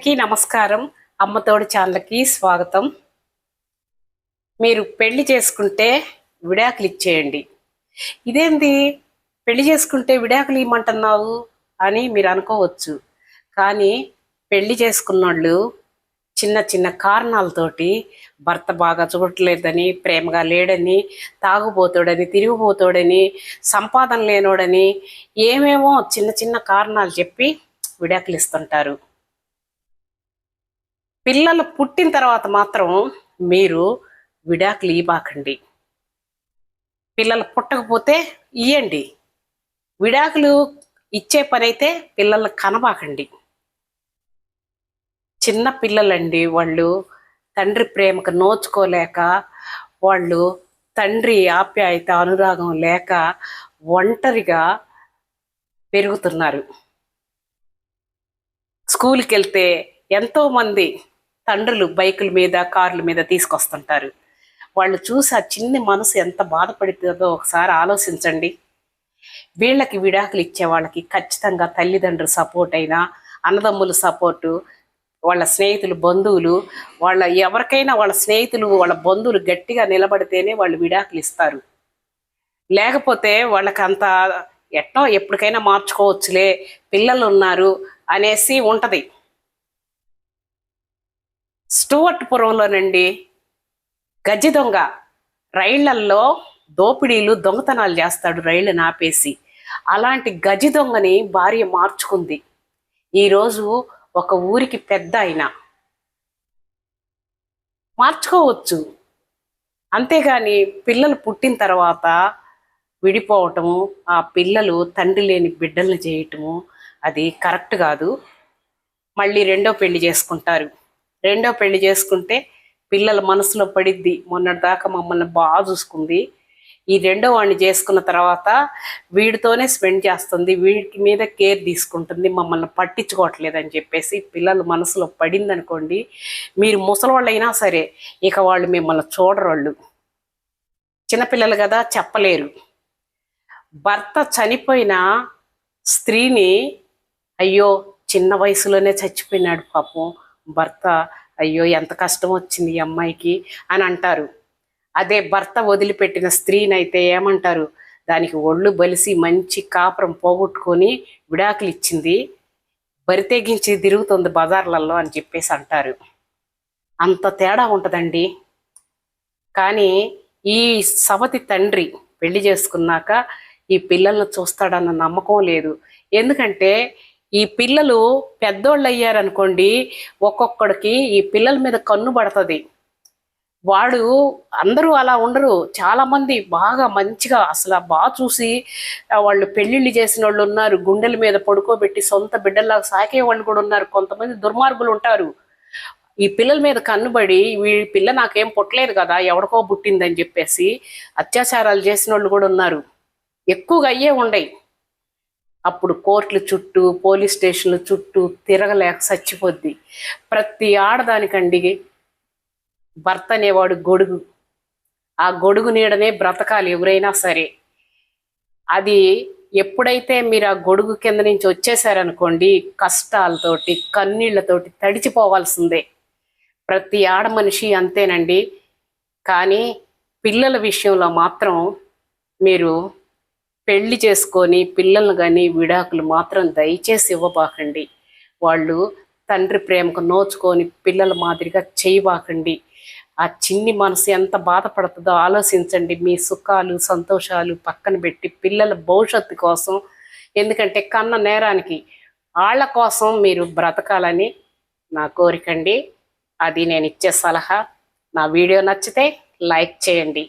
అందరికీ నమస్కారం. అమ్మతోడు ఛానల్కి స్వాగతం. మీరు పెళ్లి చేసుకుంటే విడాకులు ఇచ్చేయండి. ఇదేంది పెళ్లి చేసుకుంటే విడాకులు ఇమ్మంటున్నావు అని మీరు అనుకోవచ్చు. కానీ పెళ్లి చేసుకున్నోళ్ళు చిన్న చిన్న కారణాలతోటి భర్త బాగా చూడట్లేదని, ప్రేమగా లేడని, తాగుబోతాడని, తిరిగిపోతాడని, సంపాదన లేనోడని ఏమేమో చిన్న చిన్న కారణాలు చెప్పి విడాకులు ఇస్తుంటారు. పిల్లలు పుట్టిన తర్వాత మాత్రం మీరు విడాకులు ఇవ్వకండి. పిల్లలు పుట్టకపోతే ఇవ్వండి. విడాకులు ఇచ్చే పని అయితే పిల్లలు కనబాకండి. చిన్న పిల్లలండి, వాళ్ళు తండ్రి ప్రేమకు నోచుకోలేక, వాళ్ళు తండ్రి ఆప్యాయత అనురాగం లేక ఒంటరిగా పెరుగుతున్నారు. స్కూల్కి వెళ్తే ఎంతోమంది తండ్రులు బైకుల మీద, కార్ల మీద తీసుకొస్తుంటారు. వాళ్ళు చూసి ఆ చిన్ని మనసు ఎంత బాధపడుతుందో ఒకసారి ఆలోచించండి. వీళ్ళకి విడాకులు ఇచ్చే వాళ్ళకి ఖచ్చితంగా తల్లిదండ్రులు సపోర్ట్ అయినా, అన్నదమ్ముల సపోర్టు, వాళ్ళ స్నేహితులు, బంధువులు, వాళ్ళ ఎవరికైనా వాళ్ళ స్నేహితులు, వాళ్ళ బంధువులు గట్టిగా నిలబడితేనే వాళ్ళు విడాకులు ఇస్తారు. లేకపోతే వాళ్ళకి అంత ఎట్నో ఎప్పటికైనా మార్చుకోవచ్చులే, పిల్లలు ఉన్నారు అనేసి ఉంటుంది. స్టూవర్ట్పురంలోనండి గజ్జి దొంగ రైళ్లల్లో దోపిడీలు, దొంగతనాలు చేస్తాడు రైళ్లను ఆపేసి. అలాంటి గజ్జి దొంగని భార్య మార్చుకుంది. ఈరోజు ఒక ఊరికి పెద్ద అయినా మార్చుకోవచ్చు. అంతేగాని పిల్లలు పుట్టిన తర్వాత విడిపోవటము, ఆ పిల్లలు తండ్రి లేని బిడ్డల్ని చేయటము అది కరెక్ట్ కాదు. మళ్ళీ రెండో పెళ్లి చేసుకుంటారు. రెండో పెళ్లి చేసుకుంటే పిల్లల మనసులో పడిద్ది, మొన్నటిదాకా మమ్మల్ని బాగా చూసుకుంది, ఈ రెండో వాడిని చేసుకున్న తర్వాత వీడితోనే స్పెండ్ చేస్తుంది, వీడికి మీద కేర్ తీసుకుంటుంది, మమ్మల్ని పట్టించుకోవట్లేదని చెప్పేసి పిల్లలు మనసులో పడిందనుకోండి, మీరు ముసలివాళ్ళు అయినా సరే ఇక వాళ్ళు మిమ్మల్ని చూడరోళ్ళు. చిన్నపిల్లలు కదా, చెప్పలేరు. భర్త చనిపోయిన స్త్రీని అయ్యో చిన్న వయసులోనే చచ్చిపోయినాడు పాపం భర్త, అయ్యో ఎంత కష్టం వచ్చింది ఈ అమ్మాయికి అని అంటారు. అదే భర్త వదిలిపెట్టిన స్త్రీనైతే ఏమంటారు, దానికి ఒళ్ళు బలిసి మంచి కాపురం పోగొట్టుకొని విడాకులు ఇచ్చింది, బరితెగించి తిరుగుతుంది బజార్లలో అని చెప్పేసి అంటారు. అంత తేడా ఉంటుందండి. కానీ ఈ సవతి తండ్రి పెళ్లి చేసుకున్నాక ఈ పిల్లలను చూస్తాడన్న నమ్మకం లేదు. ఎందుకంటే ఈ పిల్లలు పెద్దోళ్ళు అయ్యారనుకోండి, ఒక్కొక్కడికి ఈ పిల్లల మీద కన్ను పడుతుంది. వాడు అందరూ అలా ఉండరు, చాలామంది బాగా మంచిగా అసలు బాగా చూసి వాళ్ళు పెళ్ళిళ్ళు చేసిన వాళ్ళు ఉన్నారు, గుండెల మీద పడుకోబెట్టి సొంత బిడ్డల్లాగా సాకే వాళ్ళు కూడా ఉన్నారు. కొంతమంది దుర్మార్గులు ఉంటారు, ఈ పిల్లల మీద కన్నుబడి వీడి పిల్ల నాకేం పుట్టలేదు కదా, ఎవడికో పుట్టిందని చెప్పేసి అత్యాచారాలు చేసిన వాళ్ళు కూడా ఉన్నారు. ఎక్కువగా అయ్యే ఉండయి. అప్పుడు కోర్టుల చుట్టూ, పోలీస్ స్టేషన్ల చుట్టూ తిరగలేక చచ్చిపోద్ది. ప్రతి ఆడదానికండి భర్త అనేవాడు గొడుగు. ఆ గొడుగు నీడనే బ్రతకాలి ఎవరైనా సరే. అది ఎప్పుడైతే మీరు ఆ గొడుగు కింద నుంచి వచ్చేసారనుకోండి, కష్టాలతోటి కన్నీళ్లతోటి తడిచిపోవాల్సిందే. ప్రతి ఆడ మనిషి అంతేనండి. కానీ పిల్లల విషయంలో మాత్రం మీరు పెళ్లి చేసుకొని పిల్లలను కానీ విడాకులు మాత్రం దయచేసి ఇవ్వబాకండి. వాళ్ళు తండ్రి ప్రేమకు నోచుకొని పిల్లల మాదిరిగా చేయబాకండి. ఆ చిన్ని మనసు ఎంత బాధపడుతుందో ఆలోచించండి. మీ సుఖాలు సంతోషాలు పక్కన పెట్టి పిల్లల భవిష్యత్తు కోసం, ఎందుకంటే కన్న నేరానికి వాళ్ళ కోసం మీరు బ్రతకాలని నా కోరికండి. అది నేను ఇచ్చే సలహా. నా వీడియో నచ్చితే లైక్ చేయండి.